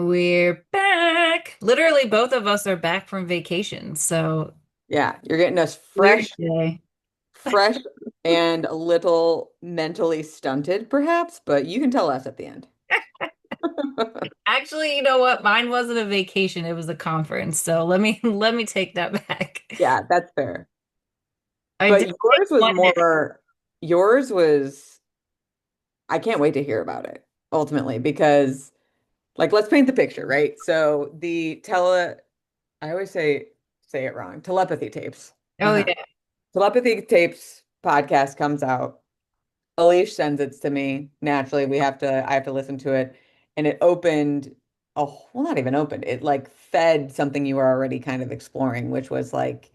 We're back. Literally, both of us are back from vacation. So Yeah, you're getting us weird fresh, day. fresh and a little mentally stunted, perhaps, but you can tell us at the end. Actually, you know what? Mine wasn't a vacation, it was a conference. So let me take that back. Yeah, that's fair. I But did take one day. yours was, I can't wait to hear about it ultimately because, like, let's paint the picture, right? So I always say it wrong, telepathy tapes. Oh Uh-huh. yeah. Telepathy tapes podcast comes out. Alish sends it to me. Naturally, I have to listen to it. And it opened, oh, well, not even opened. It like fed something you were already kind of exploring, which was like,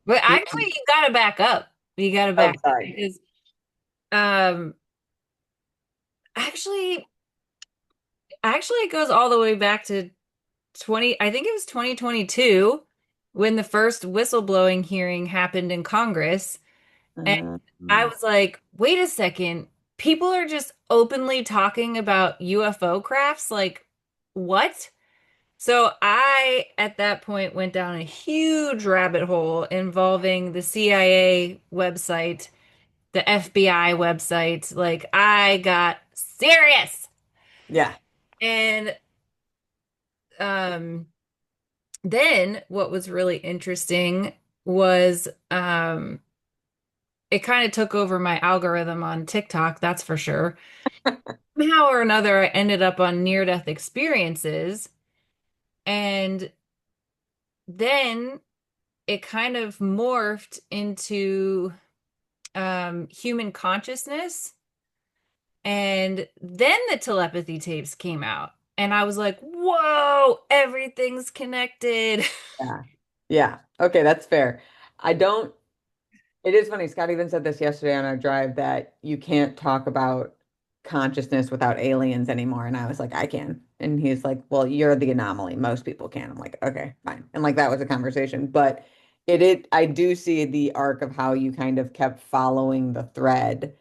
But hu- actually you gotta back up. You gotta oh, back up sorry. because um actually actually it goes all the way back to 20, I think it was 2022 when the first whistleblowing hearing happened in Congress. And I Mm. was like, wait a second. People are just openly talking about UFO crafts. Like, what? So I, at that point, went down a huge rabbit hole involving the CIA website, the FBI website. Like, I got serious. Yeah. And um, then what was really interesting was it kind of took over my algorithm on TikTok, that's for sure. Somehow or another, I ended up on near-death experiences. And then it kind of morphed into human consciousness. And then the telepathy tapes came out. And I was like, whoa, everything's connected. Yeah. Yeah. Okay, that's fair. I don't, it is funny. Scott even said this yesterday on our drive that you can't talk about consciousness without aliens anymore. And I was like, I can. And he's like, well, you're the anomaly. Most people can. I'm like, okay, fine. And like that was a conversation. But I do see the arc of how you kind of kept following the thread.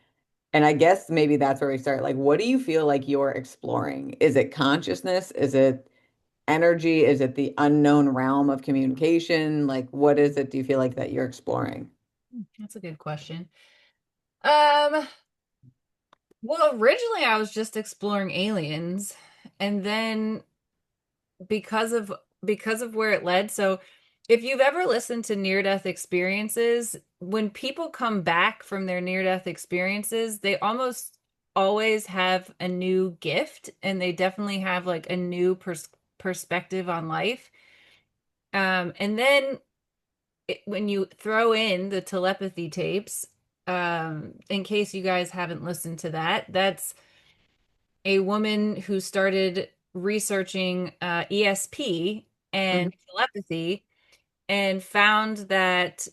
And I guess maybe that's where we start. Like, what do you feel like you're exploring? Is it consciousness? Is it energy? Is it the unknown realm of communication? Like, what is it do you feel like that you're exploring? That's a good question. Um, well, originally I was just exploring aliens, and then because of because of where it led. So if you've ever listened to near-death experiences, when people come back from their near-death experiences, they almost always have a new gift and they definitely have like a new perspective on life. And then when you throw in the telepathy tapes, in case you guys haven't listened to that, that's a woman who started researching ESP and Mhm. telepathy and found that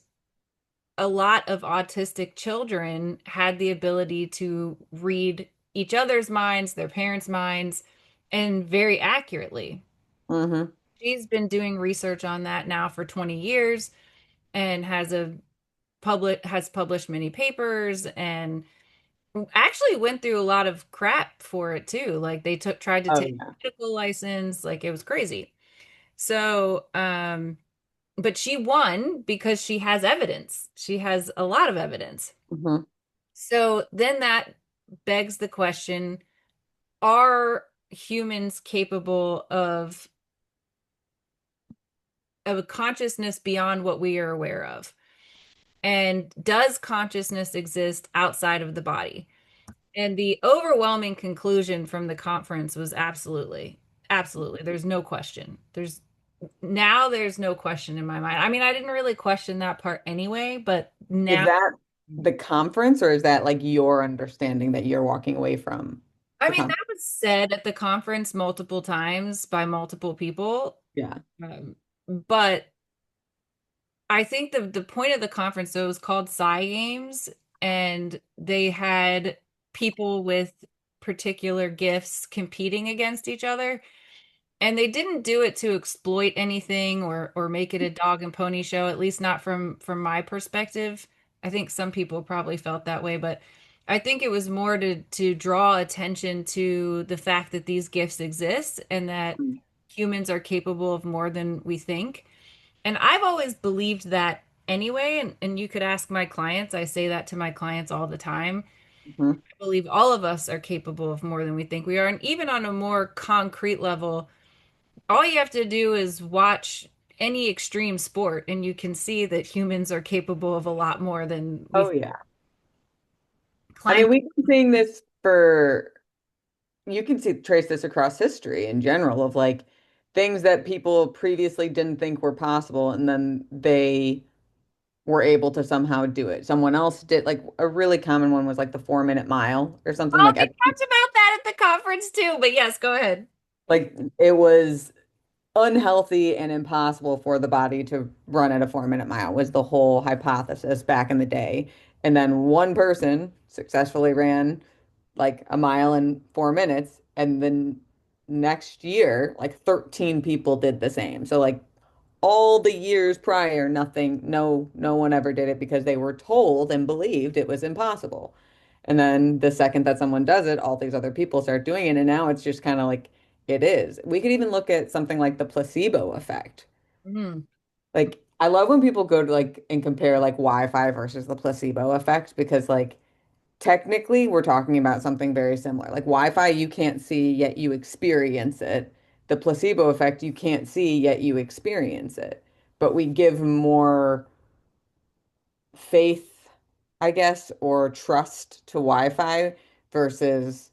a lot of autistic children had the ability to read each other's minds, their parents' minds, and very accurately. Hmm. She's been doing research on that now for 20 years and has published many papers and actually went through a lot of crap for it too. Like they tried to Oh take yeah. a medical license, like it was crazy. So, but she won because she has evidence. She has a lot of evidence. Hmm. So then that begs the question, are humans capable of a consciousness beyond what we are aware of? And does consciousness exist outside of the body? And the overwhelming conclusion from the conference was absolutely, absolutely. There's no question. There's no question in my mind. I mean, I didn't really question that part anyway, but Is now, that the conference or is that like your understanding that you're walking away from I the mean, that conference? was said at the conference multiple times by multiple people. Yeah. Um, but I think the point of the conference, so it was called Psy Games, and they had people with particular gifts competing against each other. And they didn't do it to exploit anything or make it a dog and pony show, at least not from my perspective. I think some people probably felt that way, but I think it was more to draw attention to the fact that these gifts exist and that Mm. humans are capable of more than we think. And I've always believed that anyway, and you could ask my clients. I say that to my clients all the time. Mhm. I believe all of us are capable of more than we think we are. And even on a more concrete level, all you have to do is watch any extreme sport, and you can see that humans are capable of a lot more than Oh we yeah. I climb. mean, we've been seeing this for, you can see trace this across history in general of like things that people previously didn't think were possible, and then they were able to somehow do it. Someone else did, like a really common one was like the 4 minute mile or something Oh, like they talked about that at the conference too. But yes, go ahead. like it was unhealthy and impossible for the body to run at a 4 minute mile was the whole hypothesis back in the day. And then one person successfully ran like a mile in 4 minutes, and then next year, like 13 people did the same. So like all the years prior, nothing, no one ever did it because they were told and believed it was impossible. And then the second that someone does it, all these other people start doing it. And now it's just kind of like it is. We could even look at something like the placebo effect. Mhm. Like, I love when people go to like and compare like Wi-Fi versus the placebo effect because like technically we're talking about something very similar. Like Wi-Fi, you can't see yet you experience it. The placebo effect, you can't see yet you experience it. But we give more faith, I guess, or trust to Wi-Fi versus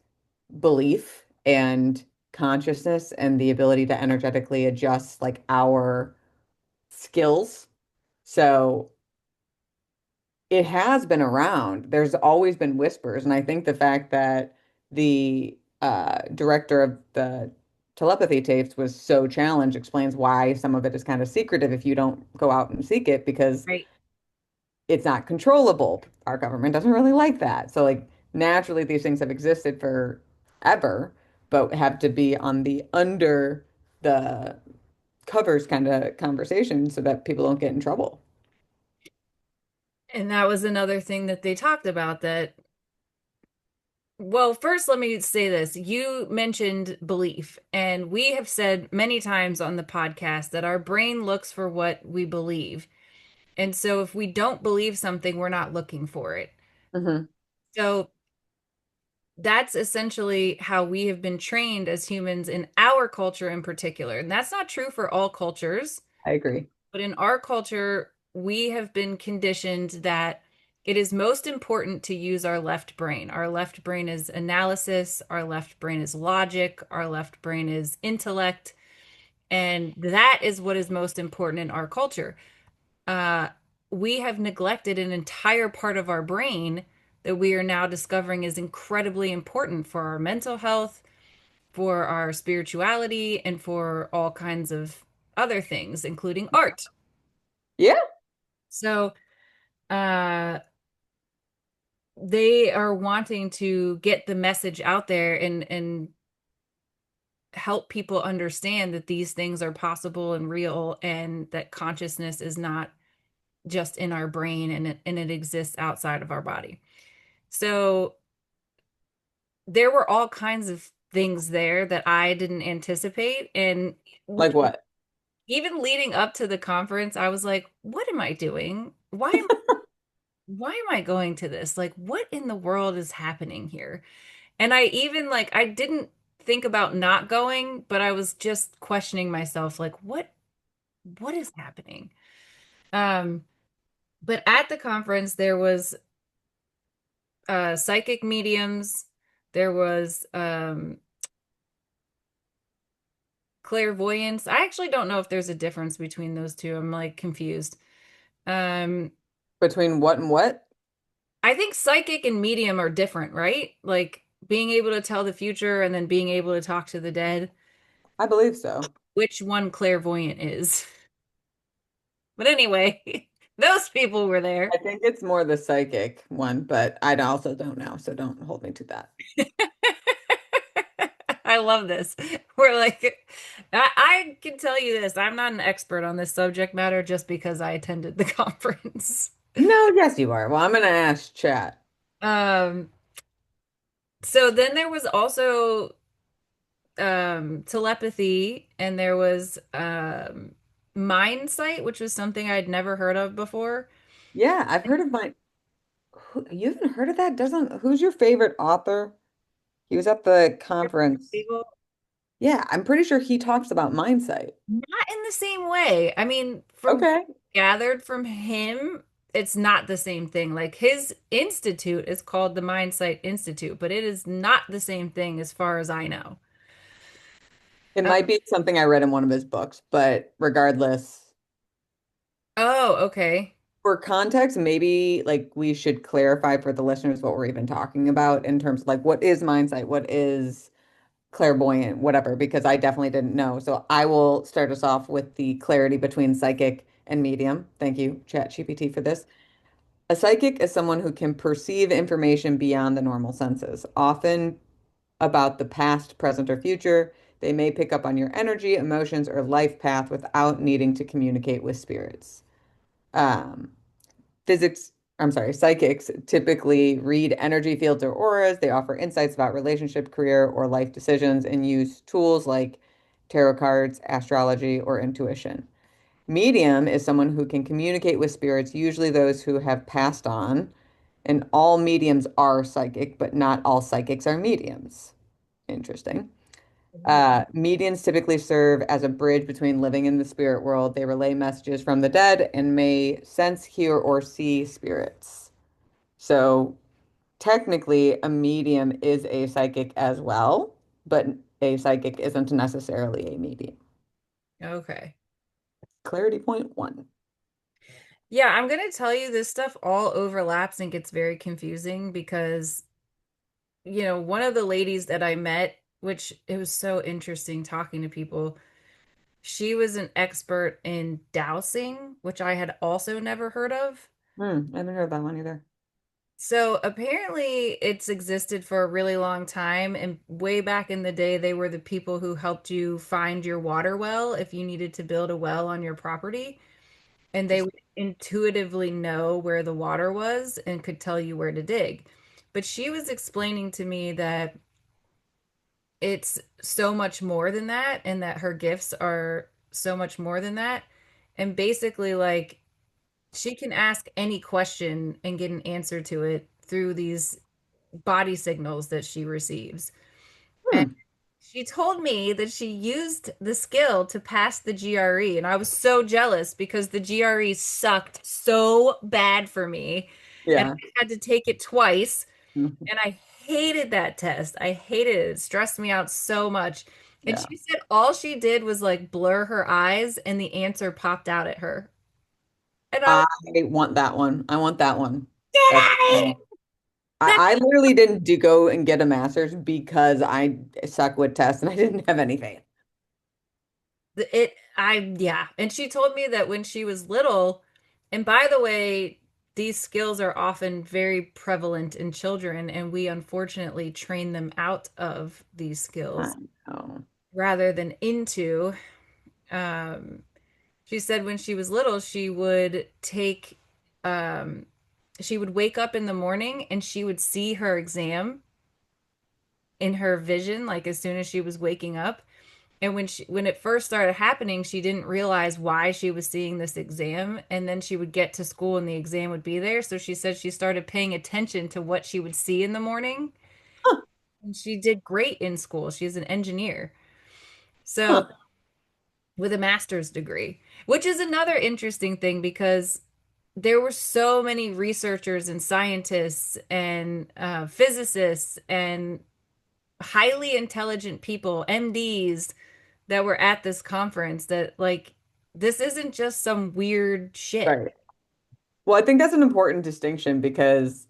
belief and consciousness and the ability to energetically adjust like our skills. So it has been around. There's always been whispers, and I think the fact that the director of the telepathy tapes was so challenged explains why some of it is kind of secretive if you don't go out and seek it because Right. it's not controllable. Our government doesn't really like that. So like naturally these things have existed forever, but have to be on the under the covers kind of conversation so that people don't get in trouble. And that was another thing that they talked about that. Well, first, let me say this. You mentioned belief, and we have said many times on the podcast that our brain looks for what we believe. And so if we don't believe something, we're not looking for it. Hmm. So that's essentially how we have been trained as humans in our culture in particular. And that's not true for all cultures. I agree. But in our culture, we have been conditioned that it is most important to use our left brain. Our left brain is analysis, our left brain is logic, our left brain is intellect. And that is what is most important in our culture. Uh, we have neglected an entire part of our brain that we are now discovering is incredibly important for our mental health, for our spirituality, and for all kinds of other things, including art. Yeah. So, uh, they are wanting to get the message out there and help people understand that these things are possible and real and that consciousness is not just in our brain and it exists outside of our body. So there were all kinds of things there that I didn't anticipate. And Like what? even leading up to the conference, I was like, what am I doing? Why am I going to this? Like, what in the world is happening here? And I even like I didn't think about not going, but I was just questioning myself, like, what is happening? Um, but at the conference there was psychic mediums, there was clairvoyance. I actually don't know if there's a difference between those two. I'm like confused. Um, Between what and what? I think psychic and medium are different, right? Like being able to tell the future and then being able to talk to the dead. I believe so. Which one clairvoyant is? But anyway, those people were there. I think it's more the psychic one, but I also don't know, so don't hold me to that. I love this. We're like, I can tell you this. I'm not an expert on this subject matter just because I attended the conference. No, yes, you are. Well, I'm gonna ask chat. So then there was also telepathy, and there was mind sight, which was something I'd never heard of before. Yeah, I've heard of mine. You haven't heard of that? Who's your favorite author? He was at the conference. People, Yeah, I'm pretty sure he talks about mindsight. not in the same way. I mean, from what Okay. I gathered from him, it's not the same thing. Like his institute is called the Mind Sight Institute, but it is not the same thing as far as I know. It Uh, might be something I read in one of his books, but regardless, oh, okay. for context, maybe like we should clarify for the listeners what we're even talking about in terms of like what is mindsight, what is clairvoyant, whatever, because I definitely didn't know. So I will start us off with the clarity between psychic and medium. Thank you, ChatGPT, for this. A psychic is someone who can perceive information beyond the normal senses, often about the past, present, or future. They may pick up on your energy, emotions, or life path without needing to communicate with spirits. Um, physics, I'm sorry, psychics typically read energy fields or auras. They offer insights about relationship, career, or life decisions and use tools like tarot cards, astrology, or intuition. Medium is someone who can communicate with spirits, usually those who have passed on. And all mediums are psychic, but not all psychics are mediums. Interesting. Mediums typically serve as a bridge between living in the spirit world. They relay messages from the dead and may sense, hear, or see spirits. So technically, a medium is a psychic as well, but a psychic isn't necessarily a medium. Okay. Clarity point one. Yeah, I'm gonna tell you this stuff all overlaps and gets very confusing because, one of the ladies that I met, which it was so interesting talking to people, she was an expert in dowsing, which I had also never heard of. I haven't heard that one either. So apparently it's existed for a really long time, and way back in the day, they were the people who helped you find your water well if you needed to build a well on your property. And they Just, would intuitively know where the water was and could tell you where to dig. But she was explaining to me that it's so much more than that, and that her gifts are so much more than that. And basically, like, she can ask any question and get an answer to it through these body signals that she receives. And hmm, she told me that she used the skill to pass the GRE, and I was so jealous because the GRE sucked so bad for me, and yeah, I had to take it twice, mhm, and I hated that test. I hated it. It stressed me out so much. And yeah. she said all she did was like blur her eyes and the answer popped out at her. And I I was, want that one. I want that one. That's yay! That I literally didn't do go and get a master's because I suck with tests and I didn't have anything. yeah. And she told me that when she was little, and by the way, these skills are often very prevalent in children, and we unfortunately train them out of these I skills know. rather than into. Um, she said when she was little, um, she would wake up in the morning and she would see her exam in her vision, like as soon as she was waking up. And when it first started happening, she didn't realize why she was seeing this exam. And then she would get to school and the exam would be there. So she said she started paying attention to what she would see in the morning. Huh, And she did great in school. She's an engineer. So huh. with a master's degree, which is another interesting thing because there were so many researchers and scientists and physicists and highly intelligent people, MDs, that were at this conference that, like, this isn't just some weird shit. Right. Well, I think that's an important distinction because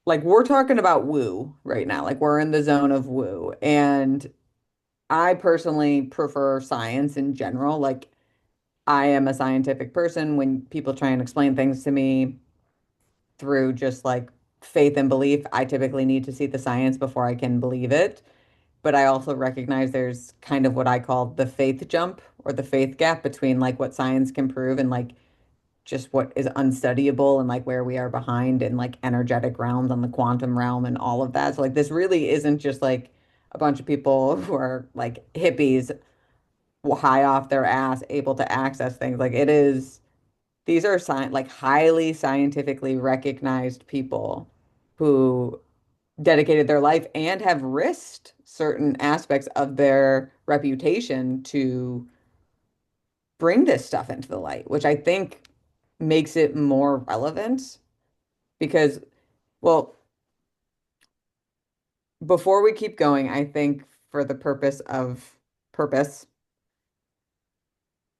like we're talking about woo right now. Like we're in the zone of woo. And I personally prefer science in general. Like I am a scientific person. When people try and explain things to me through just like faith and belief, I typically need to see the science before I can believe it. But I also recognize there's kind of what I call the faith jump or the faith gap between like what science can prove and like just what is unstudyable and like where we are behind in like energetic realms on the quantum realm and all of that. So like this really isn't just like a bunch of people who are like hippies high off their ass able to access things. Like it is these are like highly scientifically recognized people who dedicated their life and have risked certain aspects of their reputation to bring this stuff into the light, which I think makes it more relevant because, well, before we keep going, I think for the purpose of purpose,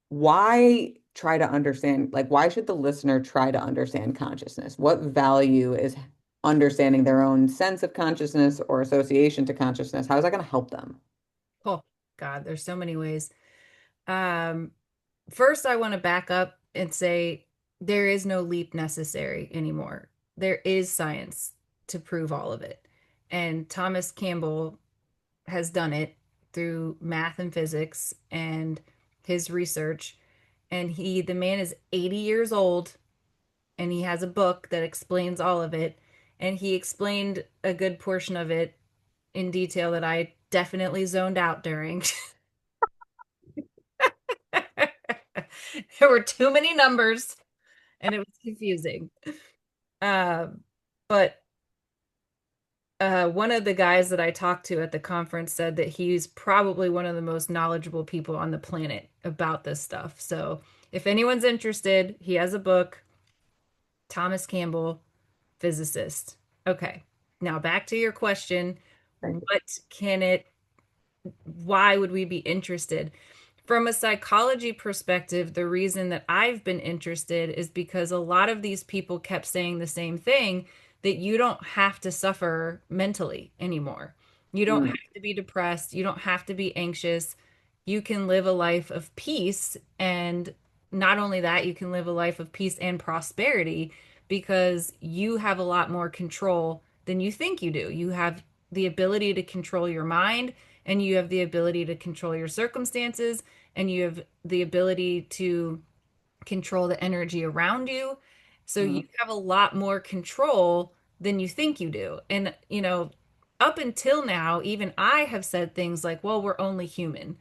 why try to understand, like, why should the listener try to understand consciousness? What value is understanding their own sense of consciousness or association to consciousness? How is that going to help them? Oh, God, there's so many ways. Um, First, I want to back up and say there is no leap necessary anymore. There is science to prove all of it. And Thomas Campbell has done it through math and physics and his research. And the man is 80 years old and he has a book that explains all of it. And he explained a good portion of it in detail that I definitely zoned out during. There were too many numbers and it was confusing. Um, but one of the guys that I talked to at the conference said that he's probably one of the most knowledgeable people on the planet about this stuff. So if anyone's interested, he has a book, Thomas Campbell, physicist. Okay, now back to your question. Right. What can it, why would we be interested? From a psychology perspective, the reason that I've been interested is because a lot of these people kept saying the same thing that you don't have to suffer mentally anymore. You don't Mm. have to be depressed. You don't have to be anxious. You can live a life of peace. And not only that, you can live a life of peace and prosperity because you have a lot more control than you think you do. You have the ability to control your mind and you have the ability to control your circumstances and you have the ability to control the energy around you. So you Mm. have a lot more control than you think you do. And, up until now, even I have said things like, well, we're only human.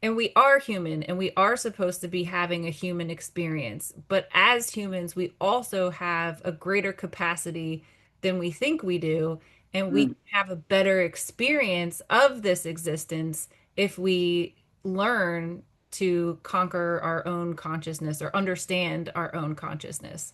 And we are human and we are supposed to be having a human experience. But as humans, we also have a greater capacity than we think we do. And we Mm. can have a better experience of this existence if we learn to conquer our own consciousness or understand our own consciousness.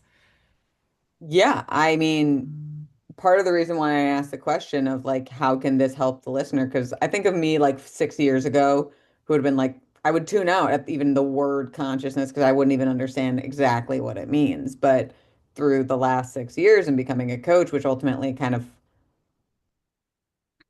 Yeah, I mean, part of the reason why I asked the question of like, how can this help the listener? Because I think of me like 6 years ago, who would have been like, I would tune out at even the word consciousness because I wouldn't even understand exactly what it means. But through the last 6 years and becoming a coach, which ultimately kind of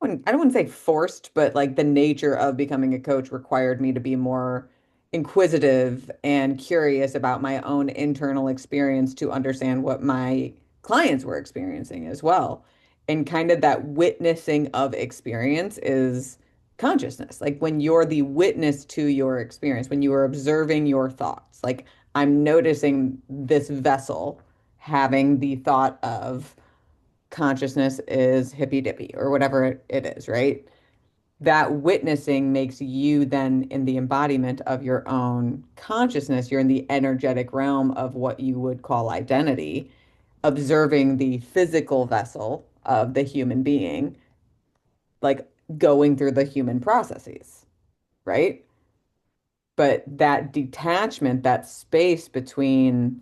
I don't want to say forced, but like the nature of becoming a coach required me to be more inquisitive and curious about my own internal experience to understand what my clients were experiencing as well. And kind of that witnessing of experience is consciousness. Like when you're the witness to your experience, when you are observing your thoughts, like I'm noticing this vessel having the thought of consciousness is hippy dippy or whatever it is, right? That witnessing makes you then in the embodiment of your own consciousness. You're in the energetic realm of what you would call identity, observing the physical vessel of the human being, like going through the human processes, right? But that detachment, that space between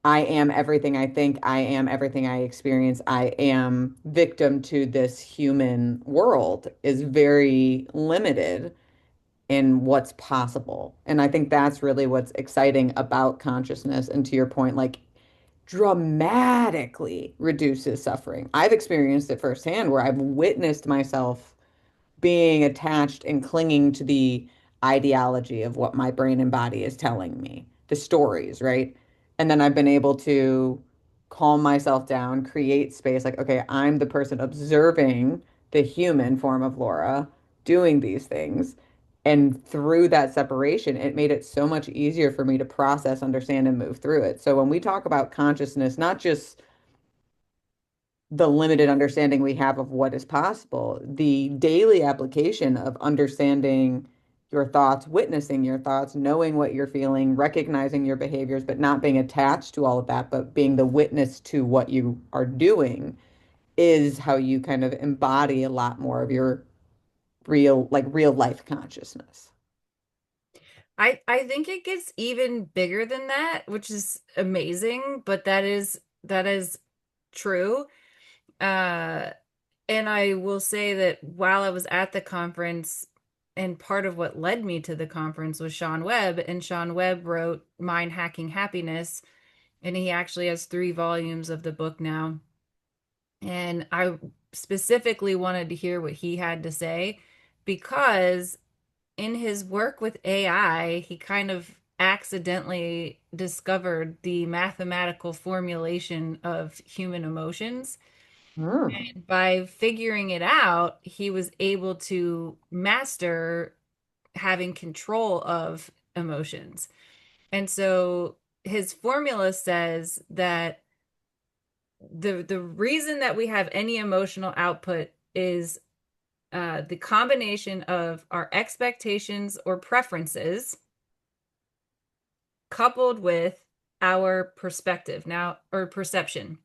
I am everything I think, I am everything I experience, I am victim to this human world is very limited in what's possible. And I think that's really what's exciting about consciousness. And to your point, like dramatically reduces suffering. I've experienced it firsthand where I've witnessed myself being attached and clinging to the ideology of what my brain and body is telling me, the stories, right? And then I've been able to calm myself down, create space like, okay, I'm the person observing the human form of Laura doing these things. And through that separation, it made it so much easier for me to process, understand, and move through it. So when we talk about consciousness, not just the limited understanding we have of what is possible, the daily application of understanding your thoughts, witnessing your thoughts, knowing what you're feeling, recognizing your behaviors, but not being attached to all of that, but being the witness to what you are doing is how you kind of embody a lot more of your real life consciousness. I think it gets even bigger than that, which is amazing, but that is true. Uh, and I will say that while I was at the conference, and part of what led me to the conference was Sean Webb, and Sean Webb wrote Mind Hacking Happiness, and he actually has 3 volumes of the book now. And I specifically wanted to hear what he had to say because in his work with AI, he kind of accidentally discovered the mathematical formulation of human emotions. Hmm. By figuring it out, he was able to master having control of emotions. And so his formula says that the reason that we have any emotional output is the combination of our expectations or preferences coupled with our perspective now or perception.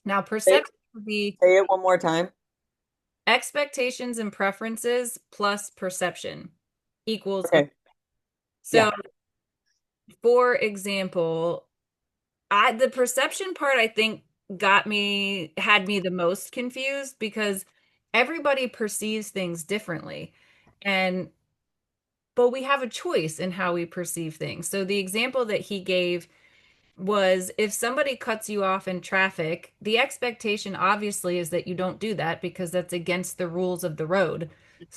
Now, Say, perception would be say it one more time. expectations and preferences plus perception equals. Okay. So, Yeah. for example, I the perception part I think had me the most confused because everybody perceives things differently. And but we have a choice in how we perceive things. So the example that he gave was if somebody cuts you off in traffic, the expectation obviously is that you don't do that because that's against the rules of the road.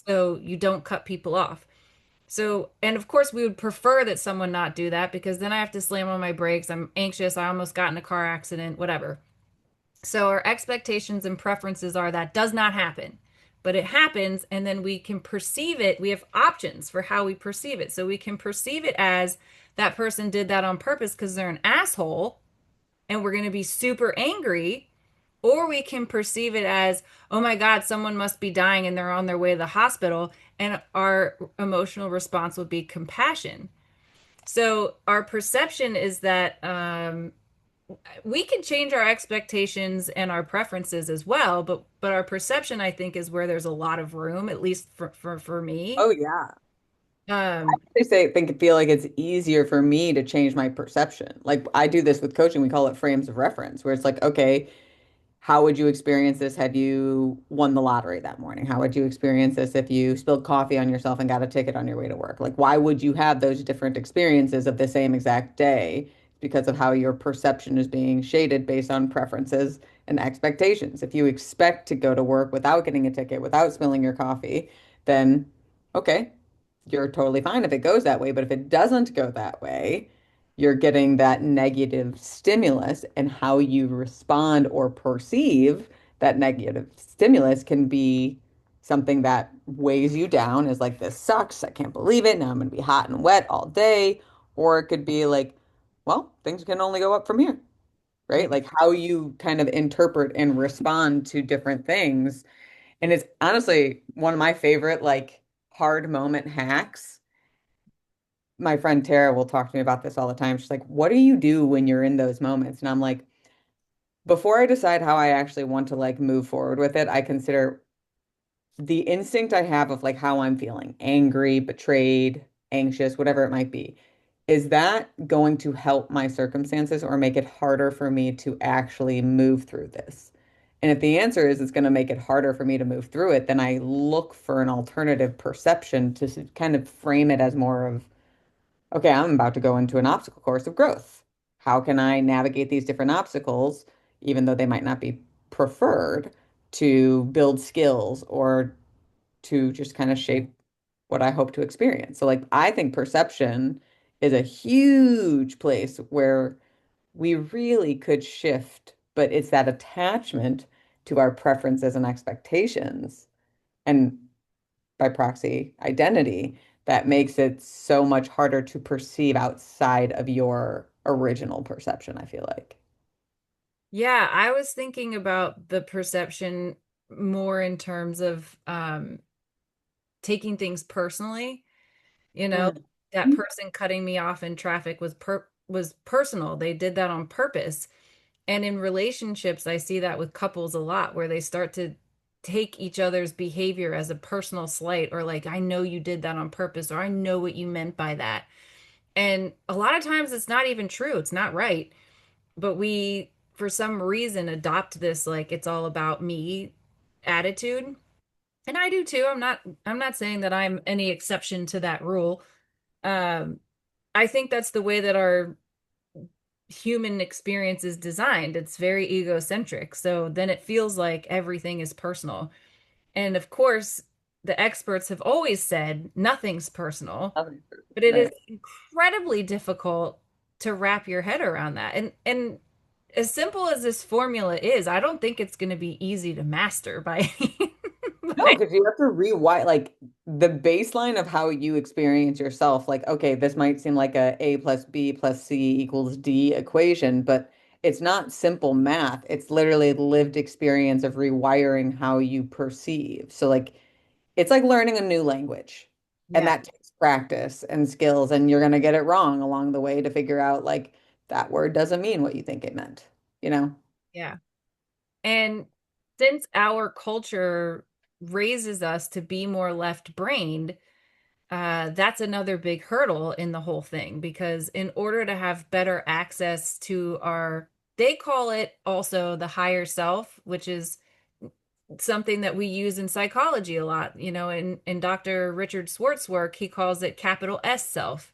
So you don't cut people off. So, and of course, we would prefer that someone not do that because then I have to slam on my brakes. I'm anxious. I almost got in a car accident, whatever. So, our expectations and preferences are that does not happen, but it happens. And then we can perceive it. We have options for how we perceive it. So, we can perceive it as that person did that on purpose because they're an asshole and we're going to be super angry. Or we can perceive it as, oh my God, someone must be dying and they're on their way to the hospital. And our emotional response would be compassion. So our perception is that we can change our expectations and our preferences as well, but our perception, I think, is where there's a lot of room, at least for me. Oh yeah. Um, They say think feel like it's easier for me to change my perception. Like I do this with coaching, we call it frames of reference, where it's like, okay, how would you experience this had you won the lottery that morning? How would you experience this if you spilled coffee on yourself and got a ticket on your way to work? Like, why would you have those different experiences of the same exact day? Because of how your perception is being shaded based on preferences and expectations. If you expect to go to work without getting a ticket, without spilling your coffee, then okay, you're totally fine if it goes that way. But if it doesn't go that way, you're getting that negative stimulus, and how you respond or perceive that negative stimulus can be something that weighs you down is like, this sucks. I can't believe it. Now I'm going to be hot and wet all day. Or it could be like, well, things can only go up from here, right? Like how you kind of interpret and respond to different things. And it's honestly one of my favorite, like, hard moment hacks. My friend Tara will talk to me about this all the time. She's like, what do you do when you're in those moments? And I'm like, before I decide how I actually want to like move forward with it, I consider the instinct I have of like how I'm feeling, angry, betrayed, anxious, whatever it might be. Is that going to help my circumstances or make it harder for me to actually move through this? And if the answer is it's going to make it harder for me to move through it, then I look for an alternative perception to kind of frame it as more of, okay, I'm about to go into an obstacle course of growth. How can I navigate these different obstacles, even though they might not be preferred, to build skills or to just kind of shape what I hope to experience? So, like, I think perception is a huge place where we really could shift, but it's that attachment to our preferences and expectations, and by proxy, identity, that makes it so much harder to perceive outside of your original perception, I feel like. Yeah, I was thinking about the perception more in terms of taking things personally. You know, Mm. that person cutting me off in traffic was personal. They did that on purpose. And in relationships, I see that with couples a lot where they start to take each other's behavior as a personal slight, or like, I know you did that on purpose, or I know what you meant by that. And a lot of times it's not even true. It's not right. But we, for some reason, adopt this like it's all about me attitude. And I do too. I'm not saying that I'm any exception to that rule. Um, I think that's the way that our human experience is designed. It's very egocentric. So then it feels like everything is personal. And of course, the experts have always said nothing's personal, but it is Right. incredibly difficult to wrap your head around that. And as simple as this formula is, I don't think it's going to be easy to master by any No, because you have to rewire like the baseline of how you experience yourself. Like, okay, this might seem like A plus B plus C equals D equation, but it's not simple math. It's literally lived experience of rewiring how you perceive. So, like, it's like learning a new language, and Yeah, that takes practice and skills, and you're going to get it wrong along the way to figure out like that word doesn't mean what you think it meant, you know? yeah. And since our culture raises us to be more left-brained, that's another big hurdle in the whole thing because in order to have better access to our, they call it also the higher self, which is something that we use in psychology a lot. In Dr. Richard Swartz's work, he calls it capital S self.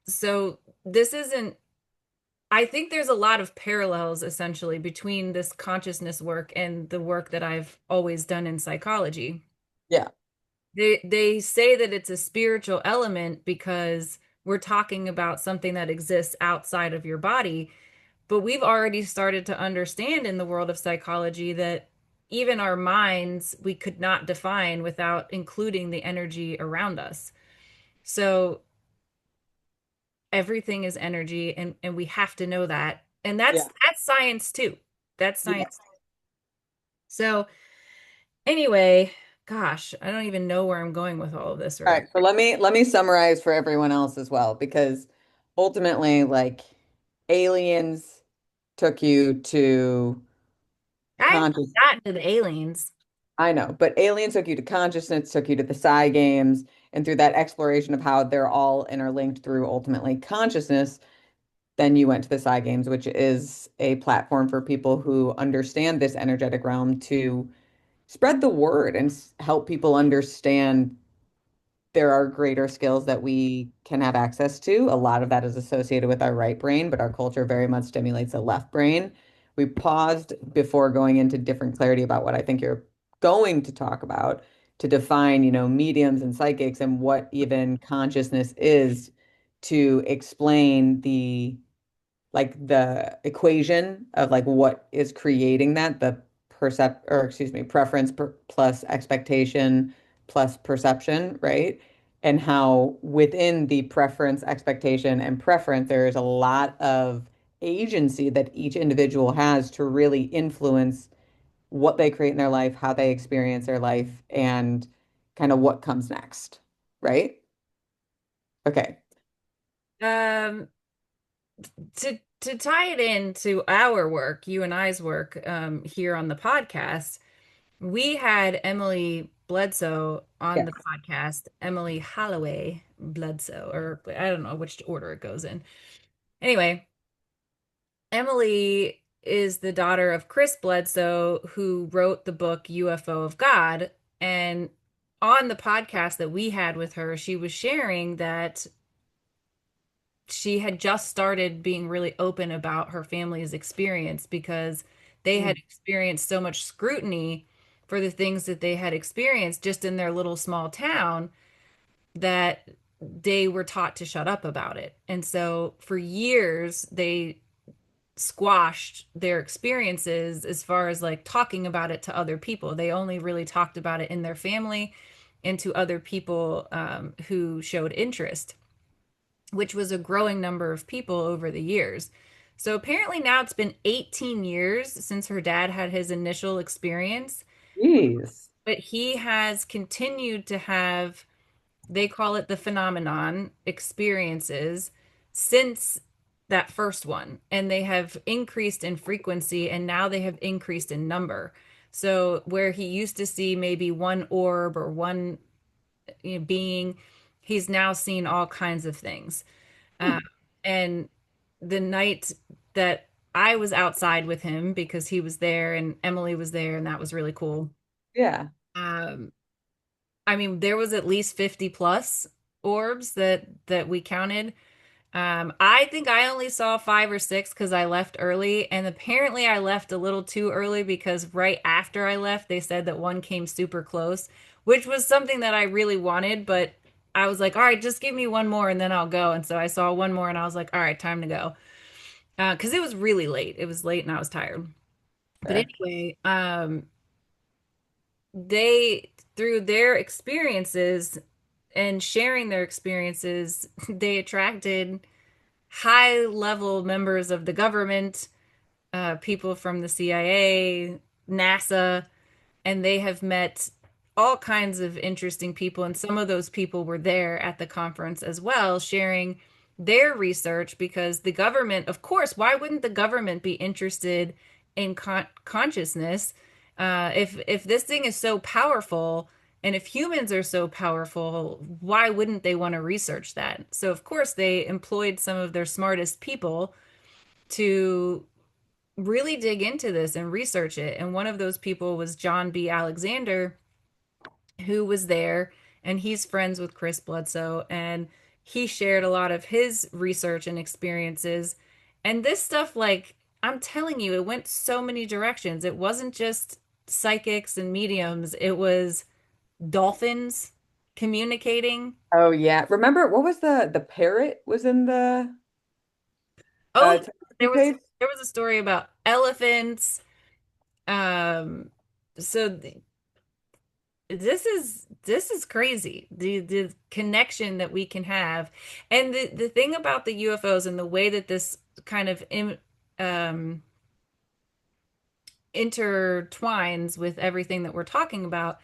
So this isn't, I think there's a lot of parallels essentially between this consciousness work and the work that I've always done in psychology. Yeah. They say that it's a spiritual element because we're talking about something that exists outside of your body, but we've already started to understand in the world of psychology that even our minds we could not define without including the energy around us. So everything is energy, and we have to know that. And Yeah. that's science too. That's Yeah. science. So anyway, gosh, I don't even know where I'm going with all of this All right now. right, so let me summarize for everyone else as well, because ultimately, like aliens took you to I haven't conscious. gotten to the aliens. I know, but aliens took you to consciousness, took you to the Psi games, and through that exploration of how they're all interlinked through ultimately consciousness, then you went to the Psi games, which is a platform for people who understand this energetic realm to spread the word and help people understand there are greater skills that we can have access to. A lot of that is associated with our right brain, but our culture very much stimulates the left brain. We paused before going into different clarity about what I think you're going to talk about to define, mediums and psychics and what even consciousness is to explain the equation of like what is creating that, the preference plus expectation plus perception, right? And how within the preference, expectation, and preference, there is a lot of agency that each individual has to really influence what they create in their life, how they experience their life, and kind of what comes next, right? Okay. Um, to tie it into our work, you and I's work, here on the podcast, we had Emily Bledsoe on Yeah. the podcast, Emily Holloway Bledsoe, or I don't know which order it goes in. Anyway, Emily is the daughter of Chris Bledsoe, who wrote the book UFO of God. And on the podcast that we had with her, she was sharing that she had just started being really open about her family's experience because they had Mm. experienced so much scrutiny for the things that they had experienced just in their little small town that they were taught to shut up about it. And so for years, they squashed their experiences as far as like talking about it to other people. They only really talked about it in their family. and to other people who showed interest, which was a growing number of people over the years. So apparently now it's been 18 years since her dad had his initial experience, Jeez. but he has continued to have, they call it the phenomenon experiences since that first one. And they have increased in frequency and now they have increased in number. So where he used to see maybe one orb or one being, he's now seen all kinds of things. Hmm. Uh, and the night that I was outside with him because he was there and Emily was there, and that was really cool. Yeah. Um, I mean, there was at least 50 plus orbs that we counted. I think I only saw five or six because I left early, and apparently I left a little too early because right after I left, they said that one came super close, which was something that I really wanted, but I was like, all right, just give me one more and then I'll go. And so I saw one more and I was like, all right, time to go. Because it was really late. It was late and I was tired. But Fair. anyway, they, through their experiences and sharing their experiences, they attracted high level members of the government, people from the CIA, NASA, and they have met all kinds of interesting people. And some of those people were there at the conference as well, sharing their research because the government, of course, why wouldn't the government be interested in consciousness? If this thing is so powerful, and if humans are so powerful, why wouldn't they want to research that? So, of course, they employed some of their smartest people to really dig into this and research it. And one of those people was John B. Alexander, who was there, and he's friends with Chris Bledsoe, and he shared a lot of his research and experiences. And this stuff, like, I'm telling you, it went so many directions. It wasn't just psychics and mediums, it was dolphins communicating. Oh yeah. Remember what was the parrot was in the Oh, technology there was page? there was a story about elephants. Um, so this is crazy, the connection that we can have. And the thing about the UFOs and the way that this kind of um intertwines with everything that we're talking about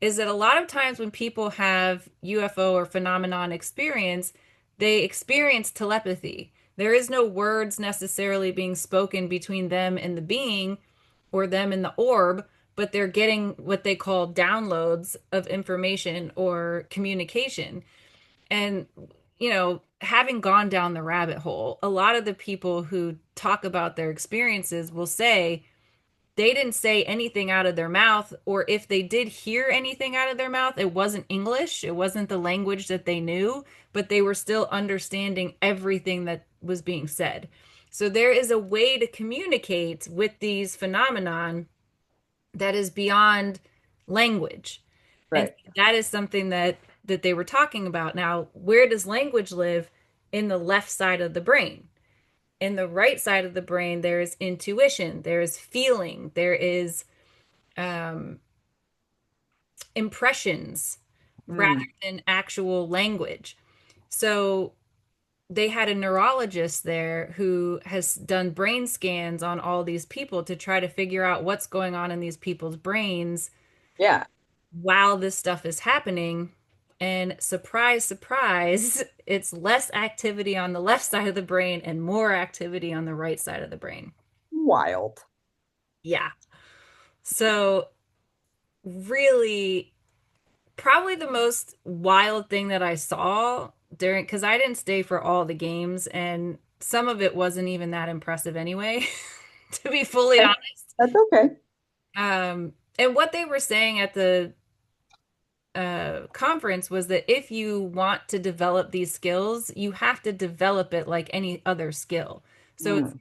is that a lot of times when people have UFO or phenomenon experience, they experience telepathy. There is no words necessarily being spoken between them and the being or them and the orb, but they're getting what they call downloads of information or communication. And, having gone down the rabbit hole, a lot of the people who talk about their experiences will say, they didn't say anything out of their mouth, or if they did hear anything out of their mouth, it wasn't English, it wasn't the language that they knew, but they were still understanding everything that was being said. So there is a way to communicate with these phenomenon that is beyond language. And Right. that is something that they were talking about. Now, where does language live? In the left side of the brain. In the right side of the brain, there is intuition, there is feeling, there is um, impressions rather Mm, than actual language. So they had a neurologist there who has done brain scans on all these people to try to figure out what's going on in these people's brains yeah. while this stuff is happening. And surprise, surprise, it's less activity on the left side of the brain and more activity on the right side of the brain. Wild. Yeah. So, really, probably the most wild thing that I saw during, because I didn't stay for all the games, and some of it wasn't even that impressive anyway, to be fully Okay. honest. That's okay. And what they were saying at the conference was that if you want to develop these skills, you have to develop it like any other skill. So Mm,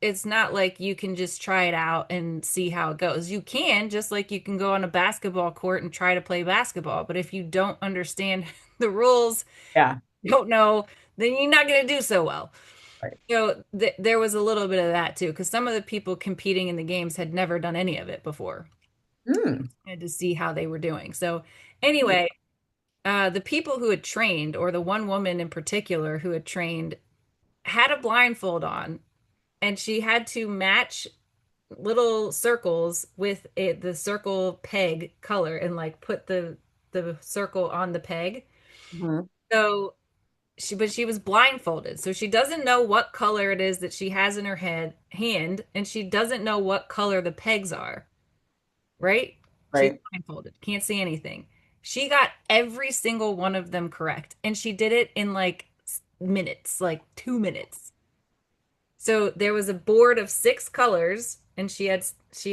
it's not like you can just try it out and see how it goes. You can, just like you can go on a basketball court and try to play basketball. But if you don't understand the rules, yeah. don't know, then you're not going to do so well. Right. So there was a little bit of that too, because some of the people competing in the games had never done any of it before. Mm. and to see how they were doing. So anyway, the people who had trained, or the one woman in particular who had trained, had a blindfold on, and she had to match little circles with the circle peg color and like put the circle on the peg. Mhm. So but she was blindfolded, so she doesn't know what color it is that she has in her hand, and she doesn't know what color the pegs are, right? She's Right. blindfolded, can't see anything. She got every single one of them correct, and she did it in like minutes, like 2 minutes. So there was a board of 6 colors, and she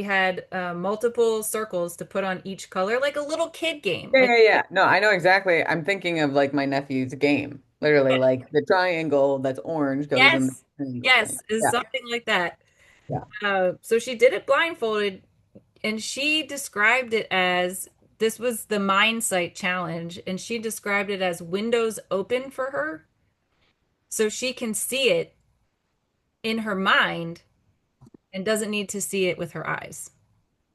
had multiple circles to put on each color, like a little kid game. Yeah, Like, yeah, yeah. No, I know exactly. I'm thinking of like my nephew's game. Literally, like the triangle that's orange goes in the yes, triangle thing. yes, is Yeah. something like that. Yeah. So she did it blindfolded, and she described it as, this was the mind sight challenge, and she described it as windows open for her, so she can see it in her mind and doesn't need to see it with her eyes.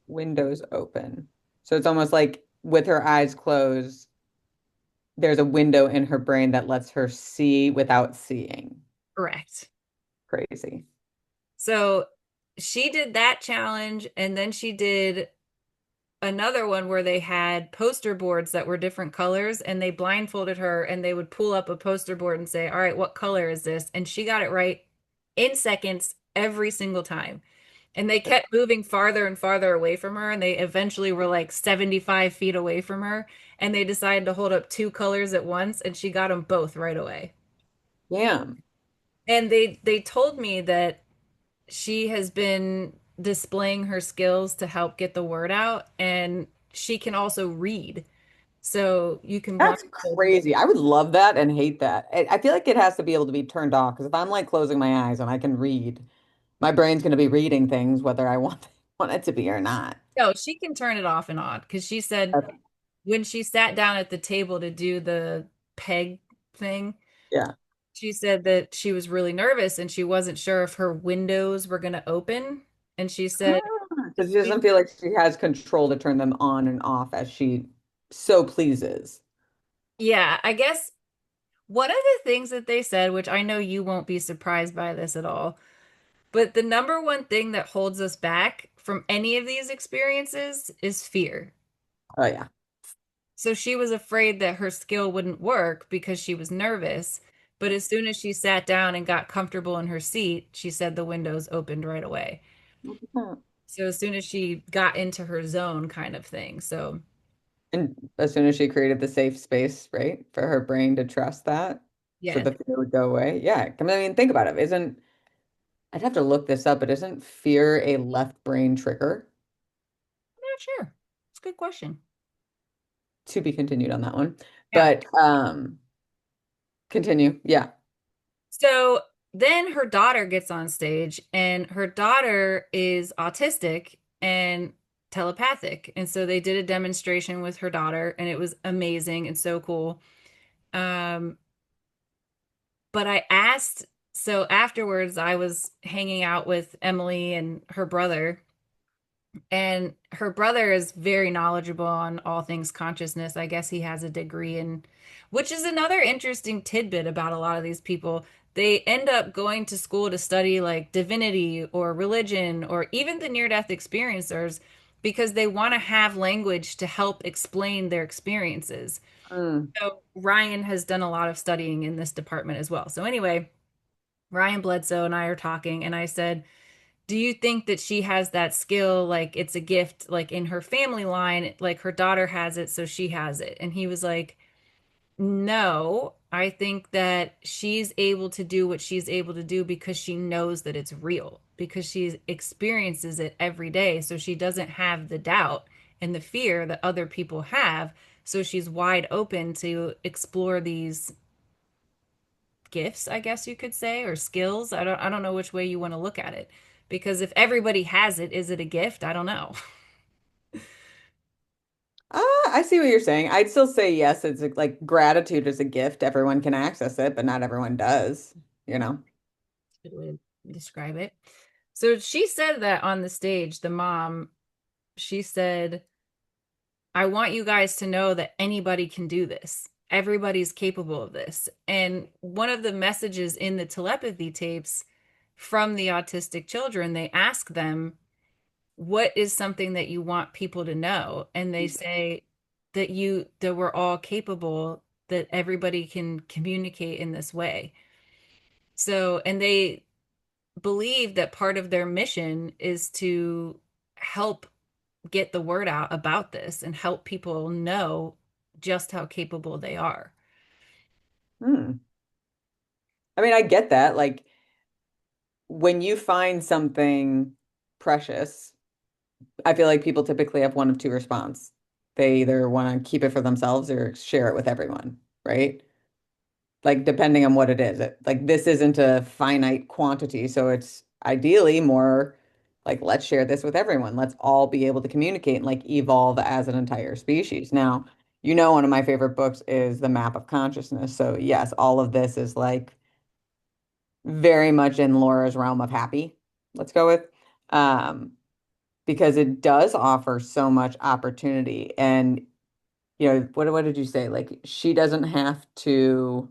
Windows open. So it's almost like with her eyes closed, there's a window in her brain that lets her see without seeing. Correct. Crazy. So she did that challenge, and then she did another one where they had poster boards that were different colors, and they blindfolded her, and they would pull up a poster board and say, "All right, what color is this?" And she got it right in seconds every single time. And they kept moving farther and farther away from her, and they eventually were like 75 feet away from her, and they decided to hold up 2 colors at once, and she got them both right away. Damn. And they told me that she has been displaying her skills to help get the word out, and she can also read. So you can That's blindfold her. crazy. I would love that and hate that. I feel like it has to be able to be turned off because if I'm like closing my eyes and I can read, my brain's going to be reading things whether I want it to be or not. No, she can turn it off and on, because she said Okay. when she sat down at the table to do the peg thing, Yeah. she said that she was really nervous and she wasn't sure if her windows were going to open. And she said, Because she doesn't feel like she has control to turn them on and off as she so pleases. yeah, I guess one of the things that they said, which I know you won't be surprised by this at all, but the number one thing that holds us back from any of these experiences is fear. Oh yeah. So she was afraid that her skill wouldn't work because she was nervous. But as soon as she sat down and got comfortable in her seat, she said the windows opened right away. So as soon as she got into her zone, kind of thing. So And as soon as she created the safe space, right, for her brain to trust that, so yes, the fear would go away. Yeah. I mean, think about it. I'd have to look this up, but isn't fear a left brain trigger? I'm not sure. It's a good question. To be continued on that one. Yeah. But continue. Yeah. So then her daughter gets on stage, and her daughter is autistic and telepathic. And so they did a demonstration with her daughter, and it was amazing and so cool. Um, but I asked, so afterwards, I was hanging out with Emily and her brother, and her brother is very knowledgeable on all things consciousness. I guess he has a degree in, which is another interesting tidbit about a lot of these people. They end up going to school to study like divinity or religion or even the near death experiencers, because they want to have language to help explain their experiences. Mm. So Ryan has done a lot of studying in this department as well. So anyway, Ryan Bledsoe and I are talking, and I said, "Do you think that she has that skill? Like it's a gift, like in her family line, like her daughter has it, so she has it?" And he was like, "No, I think that she's able to do what she's able to do because she knows that it's real, because she experiences it every day. So she doesn't have the doubt and the fear that other people have. So she's wide open to explore these gifts, I guess you could say, or skills. I don't know which way you want to look at it. Because if everybody has it, is it a gift? I don't know." I see what you're saying. I'd still say yes. It's like gratitude is a gift. Everyone can access it, but not everyone does, you know? Good way to describe it. So she said that on the stage, the mom, she said, I want you guys to know that anybody can do this. Everybody's capable of this. And one of the messages in the telepathy tapes from the autistic children, they ask them, what is something that you want people to know? And they say that we're all capable, that everybody can communicate in this way. So, and they believe that part of their mission is to help get the word out about this and help people know just how capable they are. Hmm. I mean, I get that. Like when you find something precious, I feel like people typically have one of two response. They either want to keep it for themselves or share it with everyone, right? Like depending on what it is. Like this isn't a finite quantity, so it's ideally more like let's share this with everyone. Let's all be able to communicate and like evolve as an entire species. Now, one of my favorite books is The Map of Consciousness. So yes, all of this is like very much in Laura's realm of happy. Let's go with. Um, because it does offer so much opportunity. And, what did you say? Like she doesn't have to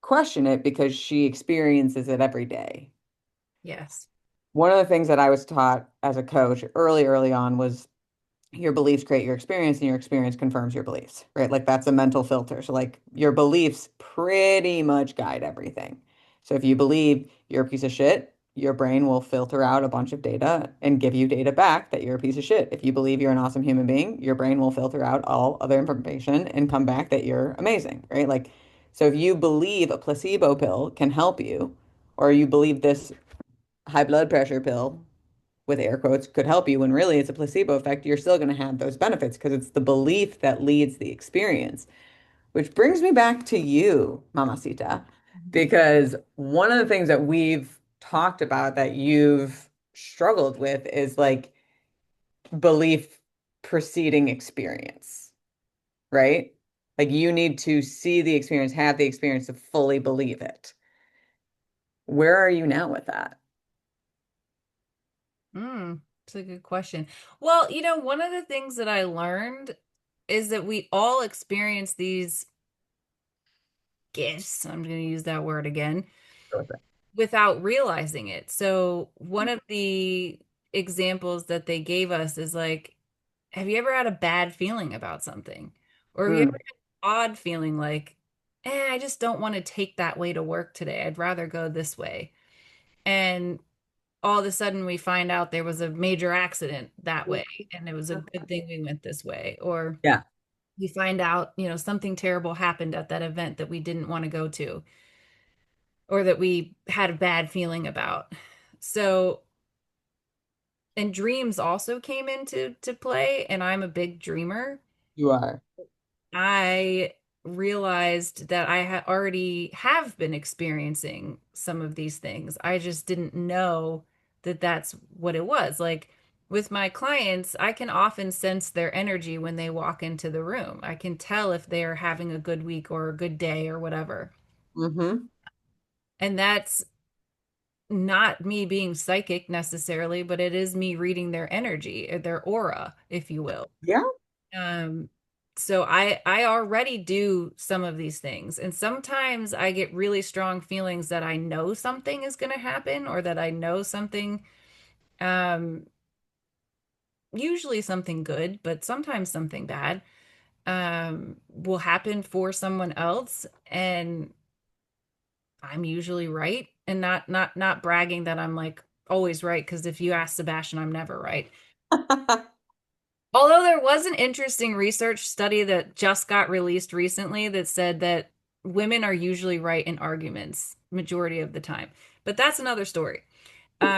question it because she experiences it every day. Yes. One of the things that I was taught as a coach early on was your beliefs create your experience and your experience confirms your beliefs, right? Like that's a mental filter. So like your beliefs pretty much guide everything. So if you believe you're a piece of shit, your brain will filter out a bunch of data and give you data back that you're a piece of shit. If you believe you're an awesome human being, your brain will filter out all other information and come back that you're amazing, right? Like, so if you believe a placebo pill can help you, or you believe this high blood pressure pill with air quotes could help you when really it's a placebo effect, you're still going to have those benefits because it's the belief that leads the experience. Which brings me back to you, Mamacita, because one of the things that we've talked about that you've struggled with is like belief preceding experience, right? Like you need to see the experience, have the experience to fully believe it. Where are you now with that? It's a good question. Well, one of the things that I learned is that we all experience these gifts. I'm going to use that word again without realizing it. So, one of the examples that they gave us is like, have you ever had a bad feeling about something? Or have you ever Mm, had an odd feeling like, I just don't want to take that way to work today. I'd rather go this way. And all of a sudden we find out there was a major accident that way and it was a good thing we went this way. Or yeah. we find out, something terrible happened at that event that we didn't want to go to or that we had a bad feeling about. So, and dreams also came into to play, and I'm a big dreamer. You are. I realized that I had already have been experiencing some of these things. I just didn't know that that's what it was. Like with my clients, I can often sense their energy when they walk into the room. I can tell if they're having a good week or a good day or whatever. Mm-hmm. And that's not me being psychic necessarily, but it is me reading their energy, their aura, if you will. Yeah. Um, so I already do some of these things, and sometimes I get really strong feelings that I know something is going to happen or that I know something, um, usually something good, but sometimes something bad, will happen for someone else, and I'm usually right, and not bragging that I'm like always right, because if you ask Sebastian, I'm never right. Although there was an interesting research study that just got released recently that said that women are usually right in arguments majority of the time. But that's another story. Uh,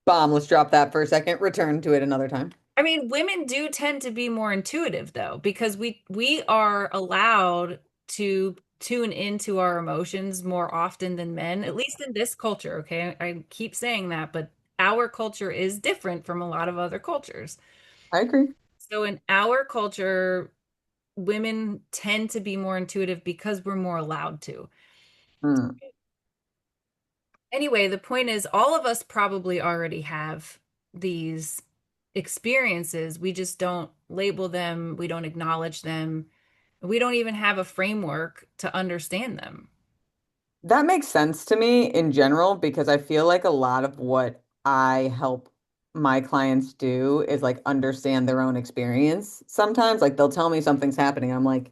Bomb, let's drop that for a second. Return to it another time. I mean, women do tend to be more intuitive though, because we are allowed to tune into our emotions more often than men, at least in this culture, okay? I keep saying that, but our culture is different from a lot of other cultures. I agree. So in our culture, women tend to be more intuitive because we're more allowed to. Mm. Anyway, the point is, all of us probably already have these. experiences. We just don't label them, we don't acknowledge them, we don't even have a framework to understand them. That makes sense to me in general because I feel like a lot of what I help my clients do is like understand their own experience. Sometimes like they'll tell me something's happening. I'm like,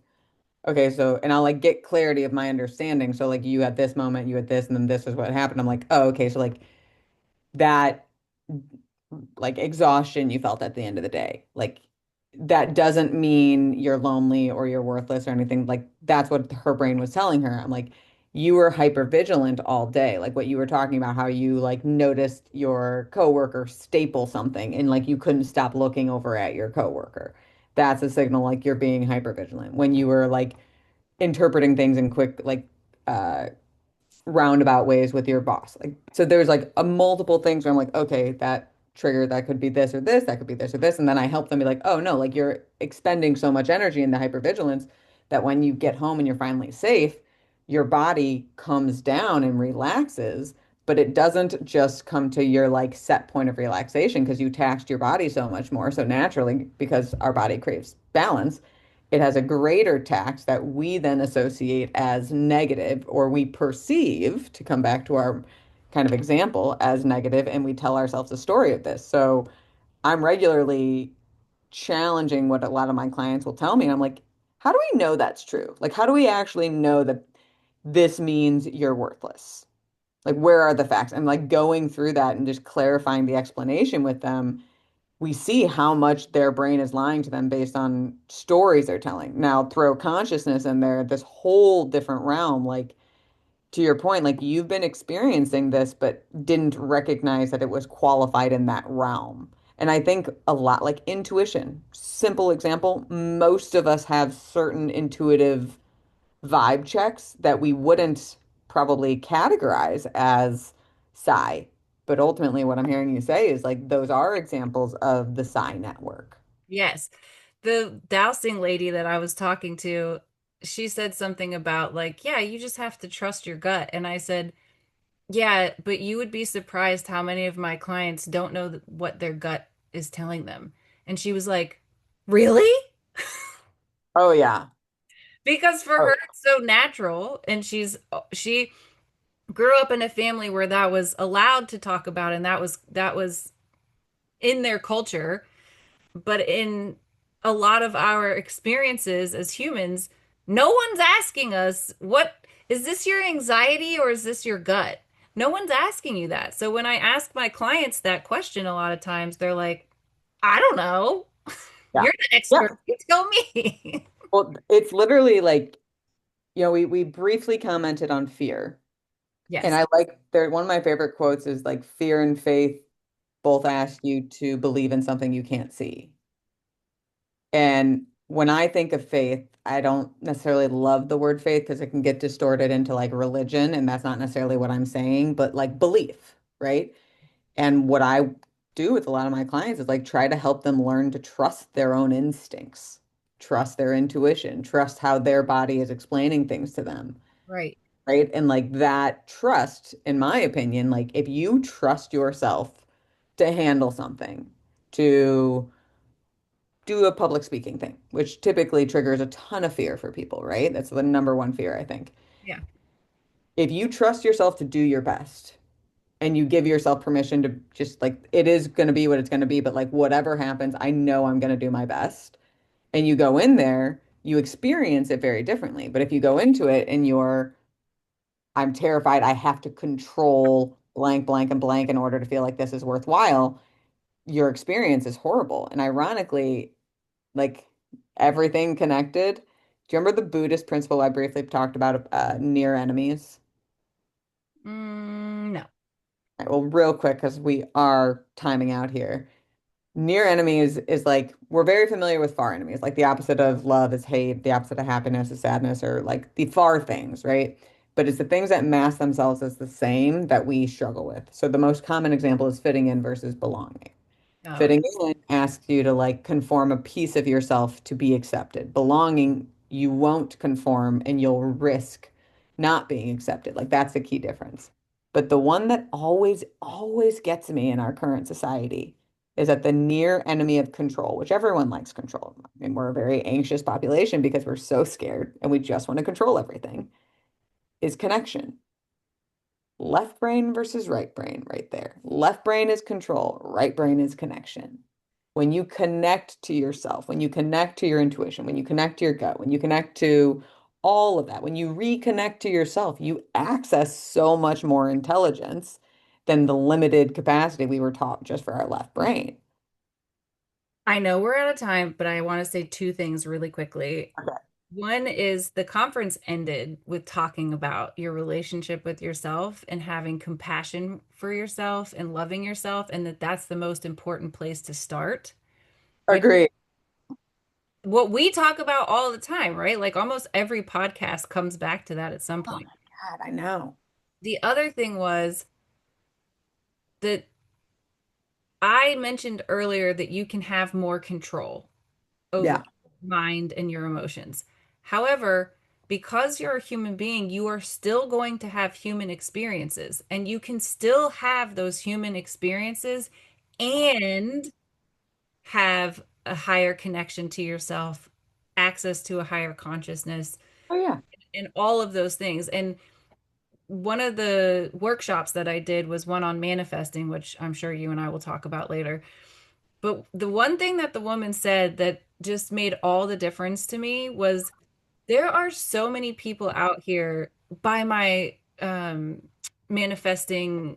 okay, so and I'll like get clarity of my understanding. So like you had this moment, you had this, and then this is what happened. I'm like, oh, okay, so like that like exhaustion you felt at the end of the day. Like that doesn't mean you're lonely or you're worthless or anything. Like that's what her brain was telling her. I'm like, you were hyper vigilant all day. Like what you were talking about, how you like noticed your coworker staple something and like you couldn't stop looking over at your coworker. That's a signal like you're being hyper vigilant. When you were like interpreting things in quick uh roundabout ways with your boss. Like, so there's like a multiple things where I'm like, okay, that trigger, that could be this or this, that could be this or this. And then I help them be like, oh no, like you're expending so much energy in the hypervigilance that when you get home and you're finally safe, your body comes down and relaxes, but it doesn't just come to your like set point of relaxation because you taxed your body so much more. So naturally, because our body craves balance, it has a greater tax that we then associate as negative or we perceive, to come back to our kind of example, as negative, and we tell ourselves a story of this. So I'm regularly challenging what a lot of my clients will tell me. I'm like, how do we know that's true? Like, how do we actually know that this means you're worthless? Like, where are the facts? And like going through that and just clarifying the explanation with them, we see how much their brain is lying to them based on stories they're telling. Now, throw consciousness in there, this whole different realm. Like, to your point, like you've been experiencing this, but didn't recognize that it was qualified in that realm. And I think a lot like intuition, simple example, most of us have certain intuitive vibe checks that we wouldn't probably categorize as psi. But ultimately, what I'm hearing you say is like those are examples of the psi network. Yes. The dowsing lady that I was talking to, she said something about like, yeah, you just have to trust your gut. And I said, yeah, but you would be surprised how many of my clients don't know what their gut is telling them. And she was like, really? Oh yeah. Because for Oh, her it's so natural, and she grew up in a family where that was allowed to talk about, and that was in their culture. But in a lot of our experiences as humans, no one's asking us, what is this, your anxiety or is this your gut? No one's asking you that. So when I ask my clients that question, a lot of times they're like, I don't know. yeah. You're the Yeah. expert. You tell me. Well, it's literally like, we briefly commented on fear. And Yes. I like there one of my favorite quotes is like fear and faith both ask you to believe in something you can't see. And when I think of faith, I don't necessarily love the word faith because it can get distorted into like religion, and that's not necessarily what I'm saying, but like belief, right? And what I do with a lot of my clients is like try to help them learn to trust their own instincts, trust their intuition, trust how their body is explaining things to them, Right. right? And like that trust, in my opinion, like if you trust yourself to handle something, to do a public speaking thing, which typically triggers a ton of fear for people, right? That's the number one fear, I think. Yeah. If you trust yourself to do your best and you give yourself permission to just like, it is going to be what it's going to be, but like whatever happens, I know I'm going to do my best. And you go in there, you experience it very differently. But if you go into it and I'm terrified, I have to control blank, blank, and blank in order to feel like this is worthwhile, your experience is horrible. And ironically, like everything connected. Do you remember the Buddhist principle I briefly talked about, near enemies? No. All right, well, real quick, because we are timing out here. Near enemies is like we're very familiar with far enemies. Like the opposite of love is hate, the opposite of happiness is sadness, or like the far things, right? But it's the things that mask themselves as the same that we struggle with. So the most common example is fitting in versus belonging. Oh, Fitting in asks you to like conform a piece of yourself to be accepted. Belonging, you won't conform and you'll risk not being accepted. Like that's the key difference. But the one that always, always gets me in our current society is that the near enemy of control, which everyone likes control. I mean, we're a very anxious population because we're so scared and we just want to control everything, is connection. Left brain versus right brain right there. Left brain is control, right brain is connection. When you connect to yourself, when you connect to your intuition, when you connect to your gut, when you connect to all of that, when you reconnect to yourself, you access so much more intelligence than the limited capacity we were taught just for our left brain. I know we're out of time, but I want to say two things really quickly. Okay. One is the conference ended with talking about your relationship with yourself and having compassion for yourself and loving yourself, and that that's the most important place to start. Which Agreed. what we talk about all the time, right? Like almost every podcast comes back to that at some Oh point. my God, I know. The other thing was that I mentioned earlier that you can have more control over Yeah, your mind and your emotions. However, because you're a human being, you are still going to have human experiences, and you can still have those human experiences and have a higher connection to yourself, access to a higher consciousness, oh yeah. and all of those things. And one of the workshops that I did was one on manifesting, which I'm sure you and I will talk about later. But the one thing that the woman said that just made all the difference to me was there are so many people out here by my manifesting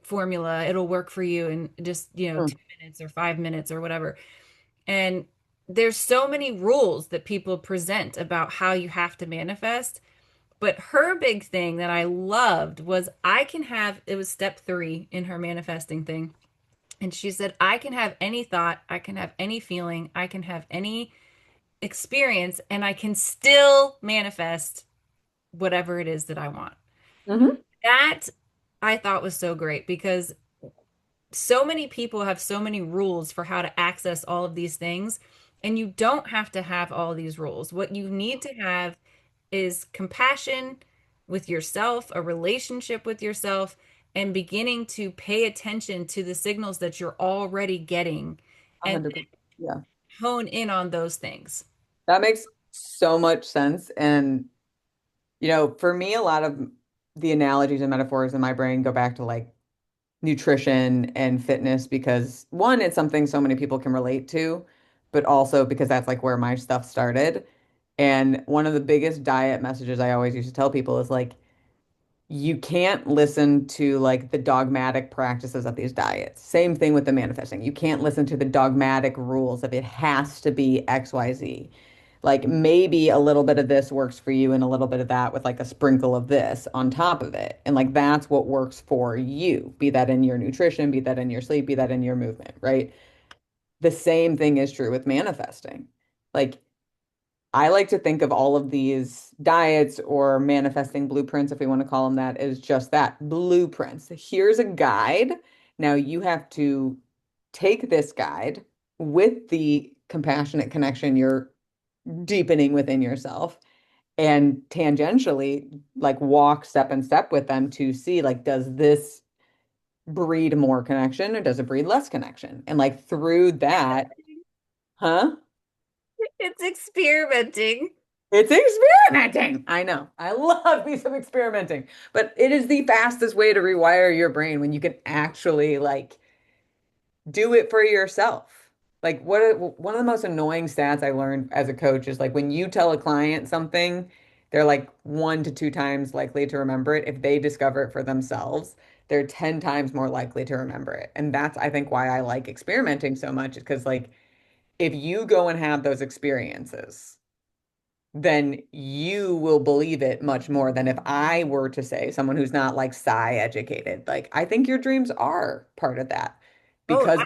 formula. It'll work for you in just, Mm. 2 minutes or 5 minutes or whatever. And there's so many rules that people present about how you have to manifest. But her big thing that I loved was it was step 3 in her manifesting thing. And she said, I can have any thought, I can have any feeling, I can have any experience, and I can still manifest whatever it is that I want. Hmm. That I thought was so great because so many people have so many rules for how to access all of these things. And you don't have to have all these rules. What you need to have is compassion with yourself, a relationship with yourself, and beginning to pay attention to the signals that you're already getting and 100%. Yeah. hone in on those things. That makes so much sense. And, for me, a lot of the analogies and metaphors in my brain go back to like nutrition and fitness because one, it's something so many people can relate to, but also because that's like where my stuff started. And one of the biggest diet messages I always used to tell people is like, you can't listen to like the dogmatic practices of these diets. Same thing with the manifesting. You can't listen to the dogmatic rules of it has to be XYZ. Like maybe a little bit of this works for you and a little bit of that with like a sprinkle of this on top of it. And like that's what works for you. Be that in your nutrition, be that in your sleep, be that in your movement, right? The same thing is true with manifesting. Like I like to think of all of these diets or manifesting blueprints, if we want to call them that, as just that blueprints. Here's a guide. Now you have to take this guide with the compassionate connection you're deepening within yourself and tangentially, like walk step and step with them to see, like, does this breed more connection or does it breed less connection? And like through that, huh? It's experimenting. It's experimenting. I know. I love me some experimenting, but it is the fastest way to rewire your brain when you can actually like do it for yourself. Like one of the most annoying stats I learned as a coach is like when you tell a client something, they're like 1 to 2 times likely to remember it. If they discover it for themselves, they're 10 times more likely to remember it. And that's, I think, why I like experimenting so much, because like if you go and have those experiences, then you will believe it much more than if I were to say, someone who's not like sci educated, like, I think your dreams are part of that. Oh, Because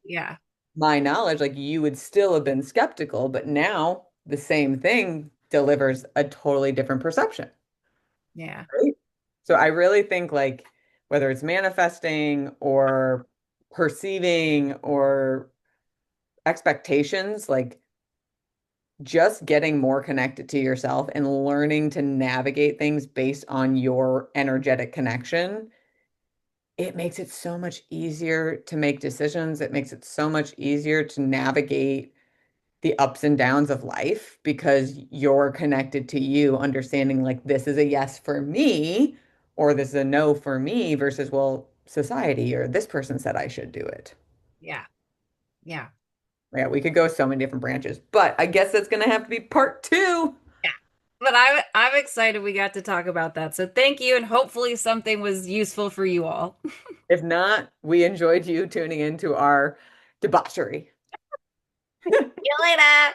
yeah. my knowledge, like you would still have been skeptical, but now the same thing delivers a totally different perception, Yeah. right? So I really think like whether it's manifesting or perceiving or expectations, like just getting more connected to yourself and learning to navigate things based on your energetic connection it makes it so much easier to make decisions. It makes it so much easier to navigate the ups and downs of life because you're connected to you, understanding like this is a yes for me or this is a no for me versus, well, society or this person said I should do it. Yeah. Yeah. Yeah, we could go so many different branches, but I guess that's going to have to be part two. Yeah. But I'm excited we got to talk about that. So thank you, and hopefully something was useful for you all. If not, we enjoyed you tuning into our debauchery. See you later.